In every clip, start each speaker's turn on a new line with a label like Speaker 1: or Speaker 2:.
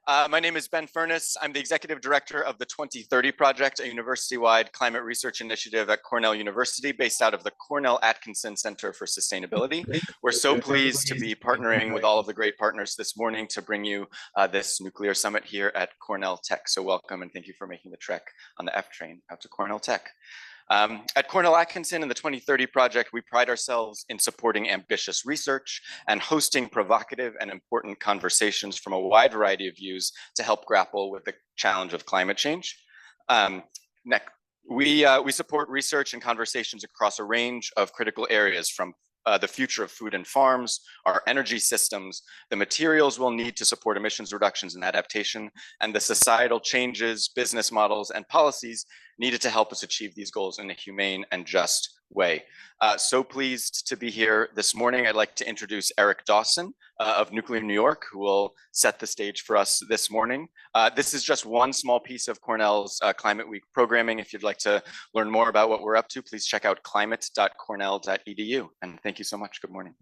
Speaker 1: My name is Ben Furness. I'm the Executive Director of the 2030 Project, a university-wide climate research initiative at Cornell University based out of the Cornell Atkinson Center for Sustainability. We're so pleased to be partnering with all of the great partners this morning to bring you this nuclear summit here at Cornell Tech. So welcome and thank you for making the trek on the F train out to Cornell Tech. At Cornell Atkinson and the 2030 Project, we pride ourselves in supporting ambitious research and hosting provocative and important conversations from a wide variety of views to help grapple with the challenge of climate change. We support research and conversations across a range of critical areas from the future of food and farms, our energy systems, the materials we'll need to support emissions reductions and adaptation, and the societal changes, business models, and policies needed to help us achieve these goals in a humane and just way. So pleased to be here this morning. I'd like to introduce Eric Dawson of Nuclear New York, who will set the stage for us this morning. This is just one small piece of Cornell's Climate Week programming. If you'd like to learn more about what we're up to, please check out climate.cornell.edu. And thank you so much. Good morning.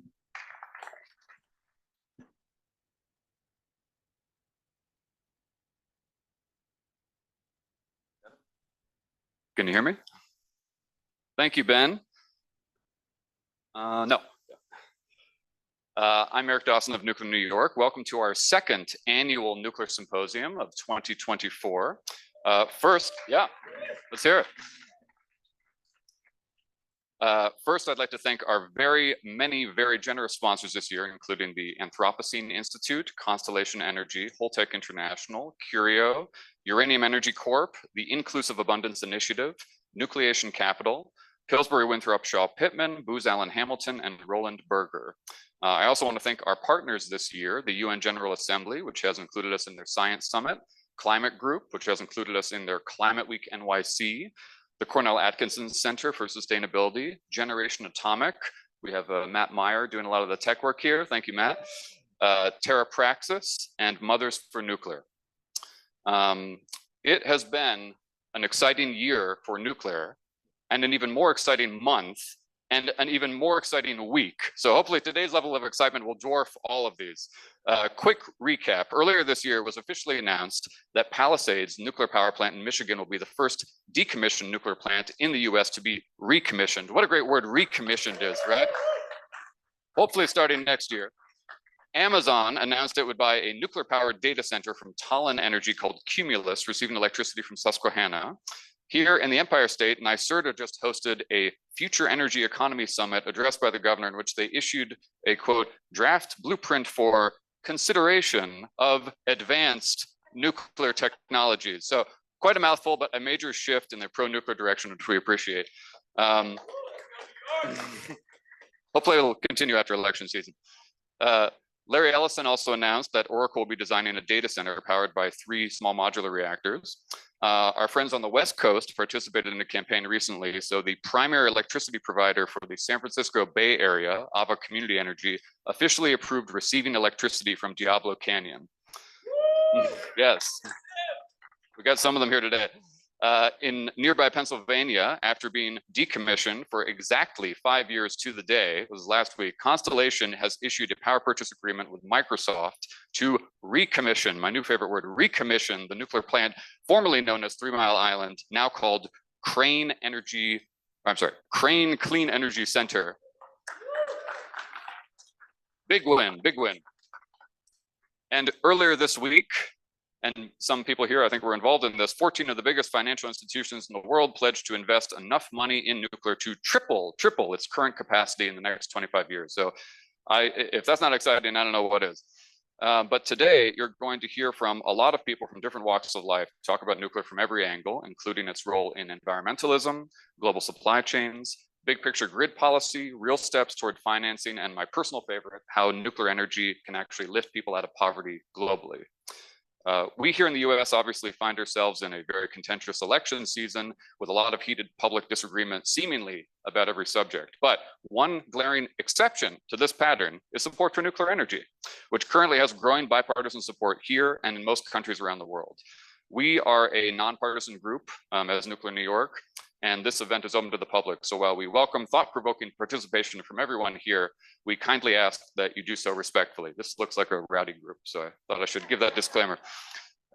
Speaker 2: Can you hear me? Thank you, Ben. No. I'm Eric Dawson of Nuclear New York. Welcome to our second annual Nuclear Symposium of 2024. First, let's hear it. First, I'd like to thank our very generous sponsors this year, including the Anthropocene Institute, Constellation Energy, Holtec International, Curio, Uranium Energy Corp, the Inclusive Abundance Initiative, Nucleation Capital, Pillsbury Winthrop Shaw Pittman, Booz Allen Hamilton, and Roland Berger. I also want to thank our partners this year, the UN General Assembly, which has included us in their Science Summit, Climate Group, which has included us in their Climate Week NYC, the Cornell Atkinson Center for Sustainability, Generation Atomic. We have Matt Meyer doing a lot of the tech work here. Thank you, Matt. Terra Praxis, and Mothers for Nuclear. It has been an exciting year for nuclear, and an even more exciting month, and an even more exciting week. So hopefully today's level of excitement will dwarf all of these. Quick recap. Earlier this year, it was officially announced that Palisades nuclear power plant in Michigan will be the first decommissioned nuclear plant in the US to be recommissioned. What a great word recommissioned is, right? Hopefully starting next year. Amazon announced it would buy a nuclear powered data center from Tallinn Energy called Cumulus, receiving electricity from Susquehanna. Here in the Empire State, NYSERDA just hosted a Future Energy Economy Summit addressed by the governor, in which they issued a, quote, draft blueprint for consideration of advanced nuclear technologies. So quite a mouthful, but a major shift in their pro-nuclear direction, which we appreciate. Hopefully it'll continue after election season. Larry Ellison also announced that Oracle will be designing a data center powered by 3 small modular reactors. Our friends on the West Coast participated in a campaign recently. So the primary electricity provider for the San Francisco Bay Area, Ava Community Energy, officially approved receiving electricity from Diablo Canyon. Yes, we got some of them here today. In nearby Pennsylvania, after being decommissioned for exactly 5 years to the day, it was last week, Constellation has issued a power purchase agreement with Microsoft to recommission, my new favorite word, recommission the nuclear plant formerly known as 3 Mile Island, now called Crane Clean Energy Center. Big win, big win. And earlier this week, and some people here, I think, were involved in this, 14 of the biggest financial institutions in the world pledged to invest enough money in nuclear to triple its current capacity in the next 25 years. So if that's not exciting, I don't know what is. But today, you're going to hear from a lot of people from different walks of life, talk about nuclear from every angle, including its role in environmentalism, global supply chains, big picture grid policy, real steps toward financing, and my personal favorite, how nuclear energy can actually lift people out of poverty globally. We here in the US obviously find ourselves in a very contentious election season with a lot of heated public disagreement seemingly about every subject. But one glaring exception to this pattern is support for nuclear energy, which currently has growing bipartisan support here and in most countries around the world. We are a nonpartisan group as Nuclear New York, and this event is open to the public. So while we welcome thought-provoking participation from everyone here, we kindly ask that you do so respectfully. This looks like a rowdy group, so I thought I should give that disclaimer.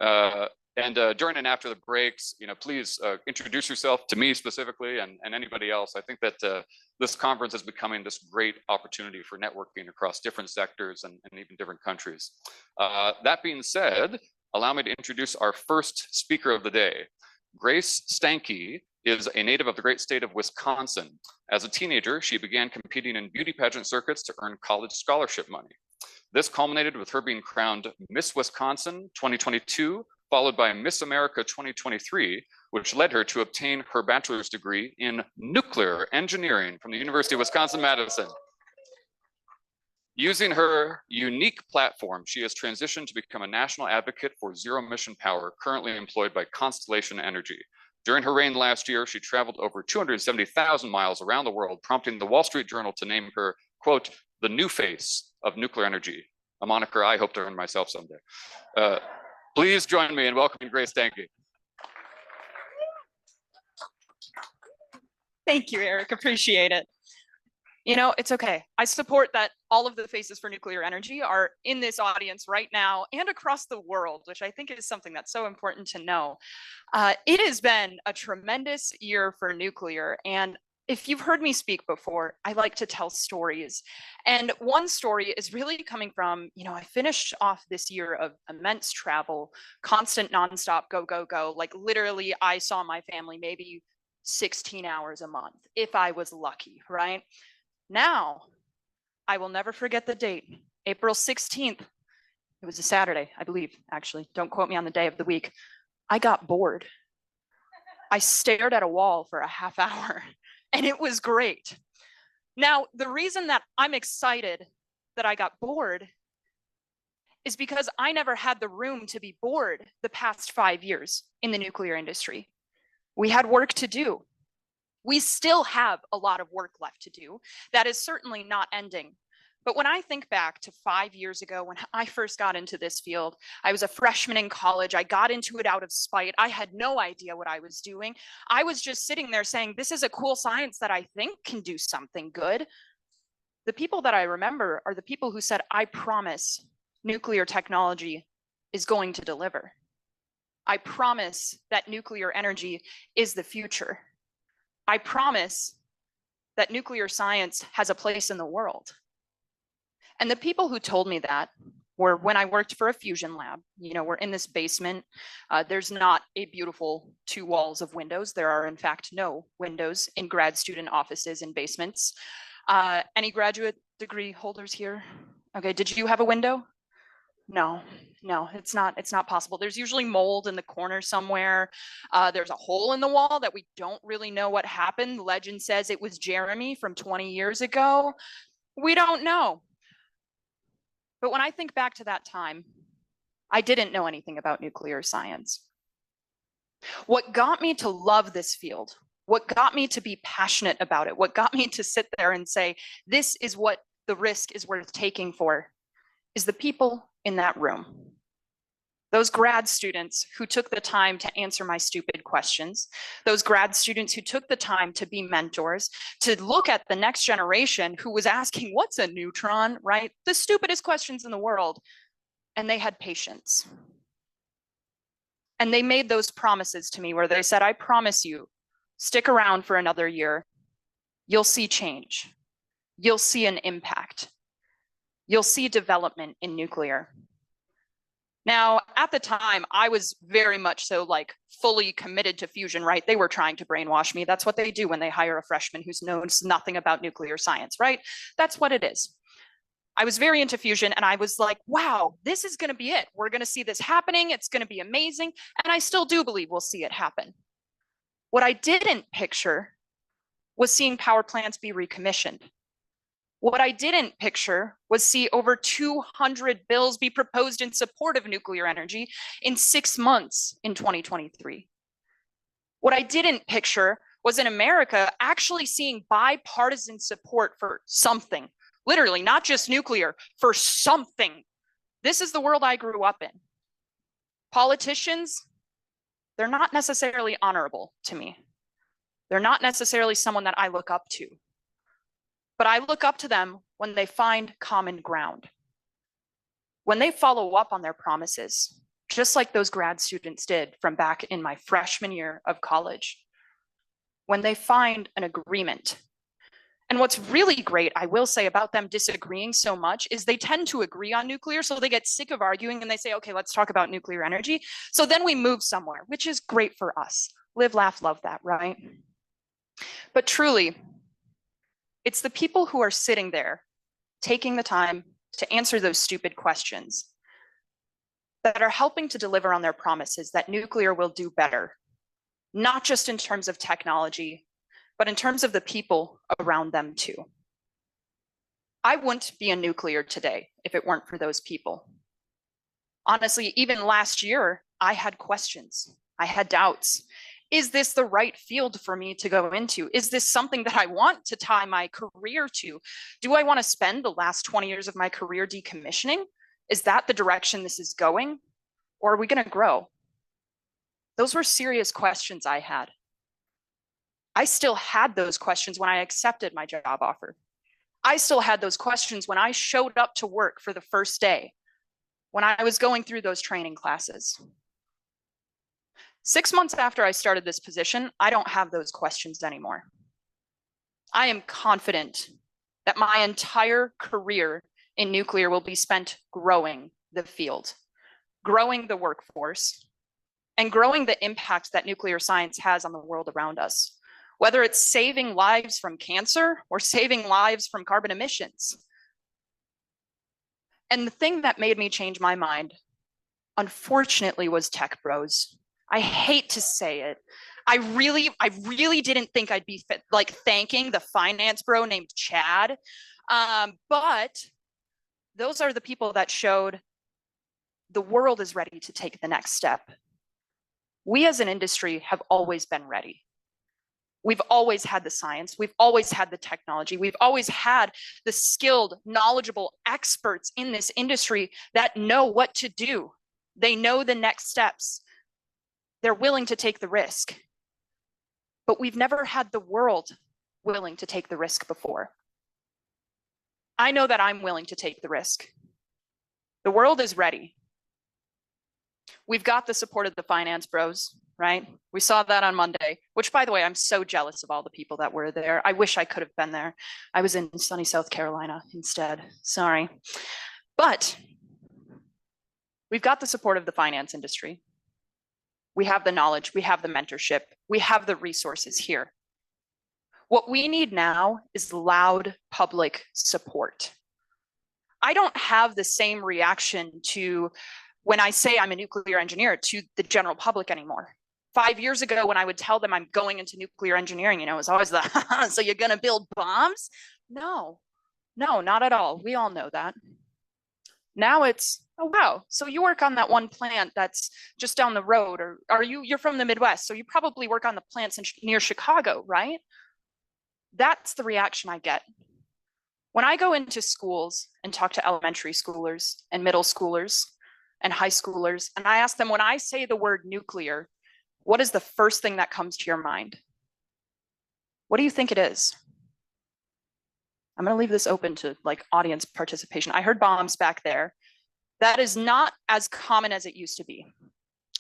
Speaker 2: During and after the breaks, please introduce yourself to me specifically and anybody else. I think that this conference is becoming this great opportunity for networking across different sectors and even different countries. That being said, allow me to introduce our first speaker of the day. Grace Stanke is a native of the great state of Wisconsin. As a teenager, she began competing in beauty pageant circuits to earn college scholarship money. This culminated with her being crowned Miss Wisconsin 2022, followed by Miss America 2023, which led her to obtain her bachelor's degree in nuclear engineering from the University of Wisconsin-Madison. Using her unique platform, she has transitioned to become a national advocate for zero-emission power, currently employed by Constellation Energy. During her reign last year, she traveled over 270,000 miles around the world, prompting the Wall Street Journal to name her, quote, the new face of nuclear energy, a moniker I hope to earn myself someday. Please join me in welcoming Grace Stanke.
Speaker 3: Thank you, Eric. Appreciate it. It's okay. I support that all of the faces for nuclear energy are in this audience right now and across the world, which I think is something that's so important to know. It has been a tremendous year for nuclear, and if you've heard me speak before, I like to tell stories. And one story is really coming from, I finished off this year of immense travel, constant nonstop go, go, go. Like literally, I saw my family maybe 16 hours a month, if I was lucky, right? Now, I will never forget the date, April 16th. It was a Saturday, I believe, actually. Don't quote me on the day of the week. I got bored. I stared at a wall for a half hour. And it was great. Now, the reason that I'm excited that I got bored is because I never had the room to be bored the past 5 years in the nuclear industry. We had work to do. We still have a lot of work left to do. That is certainly not ending. But when I think back to 5 years ago, when I first got into this field, I was a freshman in college. I got into it out of spite. I had no idea what I was doing. I was just sitting there saying, this is a cool science that I think can do something good. The people that I remember are the people who said, I promise nuclear technology is going to deliver. I promise that nuclear energy is the future. I promise that nuclear science has a place in the world. And the people who told me that were when I worked for a fusion lab. We're in this basement. There's not a beautiful 2 walls of windows. There are, in fact, no windows in grad student offices in basements. Any graduate degree holders here? Okay, did you have a window? No, it's not possible. There's usually mold in the corner somewhere. There's a hole in the wall that we don't really know what happened. Legend says it was Jeremy from 20 years ago. We don't know. But when I think back to that time, I didn't know anything about nuclear science. What got me to love this field, what got me to be passionate about it, what got me to sit there and say, this is what the risk is worth taking for, is the people in that room. Those grad students who took the time to answer my stupid questions, those grad students who took the time to be mentors, to look at the next generation who was asking, what's a neutron, right? The stupidest questions in the world. And they had patience. And they made those promises to me where they said, I promise you, stick around for another year. You'll see change. You'll see an impact. You'll see development in nuclear. Now, at the time, I was very much so fully committed to fusion, right? They were trying to brainwash me. That's what they do when they hire a freshman who knows nothing about nuclear science, right? That's what it is. I was very into fusion and I was like, wow, this is going to be it. We're going to see this happening. It's going to be amazing. And I still do believe we'll see it happen. What I didn't picture was seeing power plants be recommissioned. What I didn't picture was see over 200 bills be proposed in support of nuclear energy in 6 months in 2023. What I didn't picture was in America actually seeing bipartisan support for something, literally not just nuclear, for something. This is the world I grew up in. Politicians, they're not necessarily honorable to me. They're not necessarily someone that I look up to. But I look up to them when they find common ground. When they follow up on their promises, just like those grad students did from back in my freshman year of college, when they find an agreement. And what's really great, I will say, about them disagreeing so much is they tend to agree on nuclear, so they get sick of arguing and they say, okay, let's talk about nuclear energy. So then we move somewhere, which is great for us. Live, laugh, love that, right? But truly, it's the people who are sitting there taking the time to answer those stupid questions that are helping to deliver on their promises that nuclear will do better, not just in terms of technology, but in terms of the people around them too. I wouldn't be in nuclear today if it weren't for those people. Honestly, even last year, I had questions. I had doubts. Is this the right field for me to go into? Is this something that I want to tie my career to? Do I want to spend the last 20 years of my career decommissioning? Is that the direction this is going? Or are we going to grow? Those were serious questions I had. I still had those questions when I accepted my job offer. I still had those questions when I showed up to work for the first day, when I was going through those training classes. 6 months after I started this position, I don't have those questions anymore. I am confident that my entire career in nuclear will be spent growing the field, growing the workforce, and growing the impact that nuclear science has on the world around us. Whether it's saving lives from cancer or saving lives from carbon emissions. And the thing that made me change my mind, unfortunately, was tech bros. I hate to say it. I really didn't think I'd be thanking the finance bro named Chad. But those are the people that showed the world is ready to take the next step. We as an industry have always been ready. We've always had the science, we've always had the technology, we've always had the skilled, knowledgeable experts in this industry that know what to do. They know the next steps. They're willing to take the risk. But we've never had the world willing to take the risk before. I know that I'm willing to take the risk. The world is ready. We've got the support of the finance bros, right? We saw that on Monday, which, by the way, I'm so jealous of all the people that were there. I wish I could have been there. I was in sunny South Carolina instead. Sorry. But we've got the support of the finance industry. We have the knowledge, we have the mentorship, we have the resources here. What we need now is loud public support. I don't have the same reaction to when I say I'm a nuclear engineer to the general public anymore. 5 years ago, when I would tell them I'm going into nuclear engineering, it was always the, so you're gonna build bombs? No, not at all. We all know that. Now it's, oh wow, so you work on that one plant that's just down the road, or you're from the Midwest, so you probably work on the plants near Chicago, right? That's the reaction I get. When I go into schools and talk to elementary schoolers and middle schoolers and high schoolers, and I ask them, when I say the word nuclear, what is the first thing that comes to your mind? What do you think it is? I'm going to leave this open to audience participation. I heard bombs back there. That is not as common as it used to be.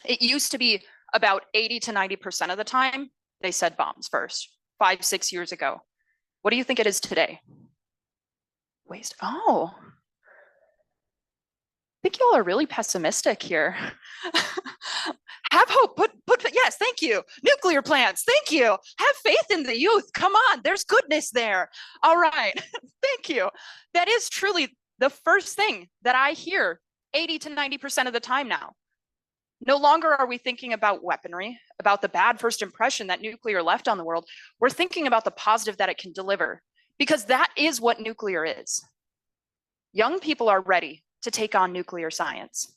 Speaker 3: It used to be about 80 to 90% of the time, they said bombs first, 5, 6 years ago. What do you think it is today? Waste. Oh, I think y'all are really pessimistic here. Have hope, yes, thank you. Nuclear plants, thank you. Have faith in the youth, come on, there's goodness there. All right, thank you. That is truly the first thing that I hear 80 to 90% of the time now. No longer are we thinking about weaponry, about the bad first impression that nuclear left on the world. We're thinking about the positive that it can deliver, because that is what nuclear is. Young people are ready to take on nuclear science.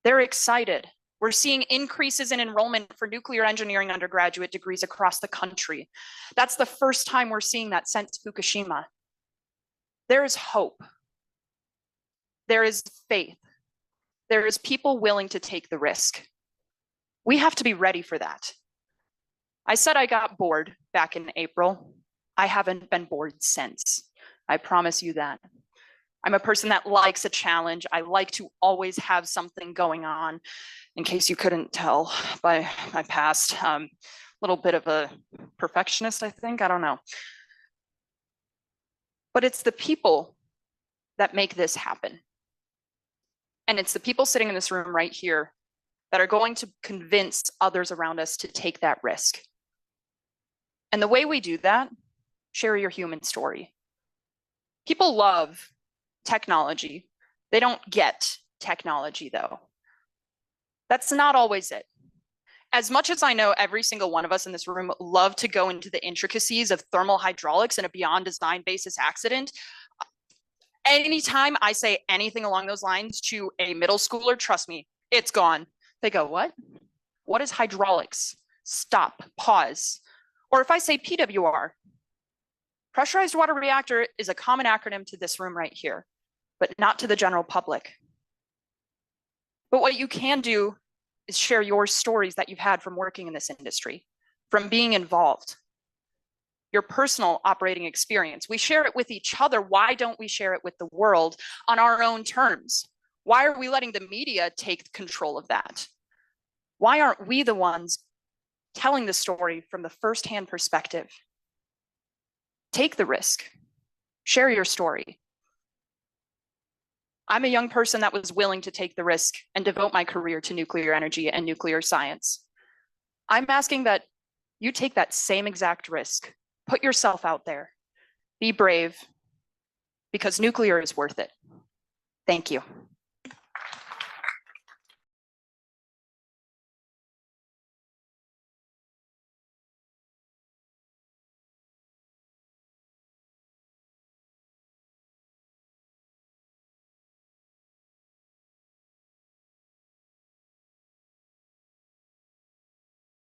Speaker 3: They're excited. We're seeing increases in enrollment for nuclear engineering undergraduate degrees across the country. That's the first time we're seeing that since Fukushima. There is hope. There is faith. There is people willing to take the risk. We have to be ready for that. I said I got bored back in April. I haven't been bored since. I promise you that. I'm a person that likes a challenge. I like to always have something going on, in case you couldn't tell by my past. Little bit of a perfectionist, I think. I don't know. But it's the people that make this happen. And it's the people sitting in this room right here that are going to convince others around us to take that risk. And the way we do that, share your human story. People love technology. They don't get technology, though. That's not always it. As much as I know every single one of us in this room love to go into the intricacies of thermal hydraulics in a beyond design basis accident, anytime I say anything along those lines to a middle schooler, trust me, it's gone. They go, what? What is hydraulics? Stop, pause. Or if I say PWR, pressurized water reactor is a common acronym to this room right here, but not to the general public. But what you can do is share your stories that you've had from working in this industry, from being involved, your personal operating experience. We share it with each other. Why don't we share it with the world on our own terms? Why are we letting the media take control of that? Why aren't we the ones telling the story from the firsthand perspective? Take the risk, share your story. I'm a young person that was willing to take the risk and devote my career to nuclear energy and nuclear science. I'm asking that you take that same exact risk. Put yourself out there. Be brave, because nuclear is worth it. Thank you.